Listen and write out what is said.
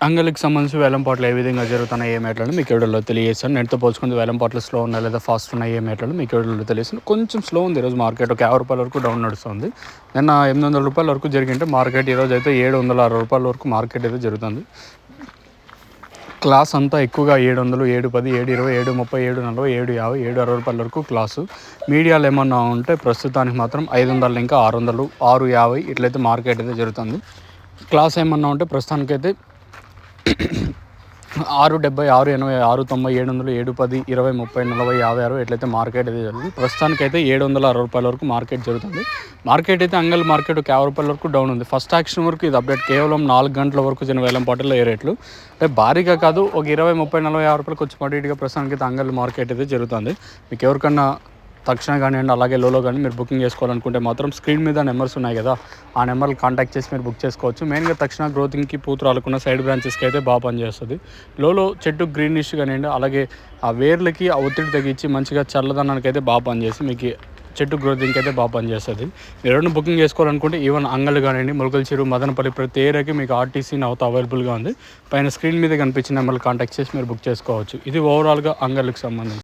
అంగలికి సంబంధించి వేలంపాట్లు ఏ విధంగా జరుగుతున్నాయి ఏ మేటలను మీకు వీడియోలో తెలియజేస్తాను. నెట్తో పోల్చుకుంటే వేలంపాట్లు స్లో ఉన్నాయి లేదా ఫాస్ట్ ఉన్నాయి ఏ మేటలు మీకు వీడియోలో తెలియజేస్తాను. కొంచెం స్లో ఉంది ఈరోజు మార్కెట్. ఒక 50 రూపాయల వరకు డౌన్ నడుస్తుంది. నిన్న 800 రూపాయల వరకు జరిగింటే మార్కెట్ ఈరోజు అయితే 760 రూపాయల వరకు మార్కెట్ అయితే జరుగుతుంది. క్లాస్ అంతా ఎక్కువగా 700, 710, 720, 730, 740, 750, 760 రూపాయల వరకు క్లాసు. మీడియాలు ఏమన్నా ఉంటే ప్రస్తుతానికి మాత్రం 500 ఇంకా 600, 650 ఇట్లయితే మార్కెట్ అయితే జరుగుతుంది. క్లాస్ ఏమన్నా ఉంటే ప్రస్తుతానికైతే 670, 680, 690, 700, 710, 20, 30, 40, 50, 60 ఎట్లయితే మార్కెట్ అయితే జరుగుతుంది. ప్రస్తుతానికైతే 760 రూపాయల వరకు మార్కెట్ జరుగుతుంది. మార్కెట్ అయితే అంగల్ మార్కెట్ ఒక 50 రూపాయల వరకు డౌన్ ఉంది. ఫస్ట్ యాక్షన్ వరకు ఇది అప్డేట్ కేవలం 4 గంటల వరకు చిన్న వేలంపాటలో ఏ రేట్లు అంటే భారీగా కాదు, ఒక 20, 30, 40, 50 రూపాయలకు వచ్చి పడిగా ప్రస్తుతానికి అయితే అంగల్ మార్కెట్ అయితే జరుగుతుంది. మీకు ఎవరికన్నా తక్షణ కానివ్వండి అలాగే లోలో కానీ మీరు బుకింగ్ చేసుకోవాలనుకుంటే మాత్రం స్క్రీన్ మీద నెంబర్స్ ఉన్నాయి కదా, ఆ నెంబర్లు కాంటాక్ట్ చేసి మీరు బుక్ చేసుకోవచ్చు. మెయిన్గా తక్షణ గ్రోతింగ్కి పూతరాలకున్న సైడ్ బ్రాంచెస్కి అయితే బాగా పనిచేస్తుంది. లోలో చెట్టు గ్రీనిష్ కానివ్వండి అలాగే ఆ వేర్లకి ఆ ఒత్తిడి తగ్గించి మంచిగా చల్లదనానికి అయితే బాగా పనిచేసి మీకు చెట్టు గ్రోతింగ్కి అయితే బాగా పనిచేస్తుంది. మీరు ఎవరైనా బుకింగ్ చేసుకోవాలనుకుంటే ఈవెన్ అంగళ్ళు కానివ్వండి ములకల చెరువు మదనపల్లి ప్రతి ఏరియాకి మీకు ఆర్టీసీ నౌత అవైలబుల్గా ఉంది. పైన స్క్రీన్ మీద కనిపించిన నెంబర్లు కాంటాక్ట్ చేసి మీరు బుక్ చేసుకోవచ్చు. ఇది ఓవరాల్గా అంగళ్ళకి సంబంధించి.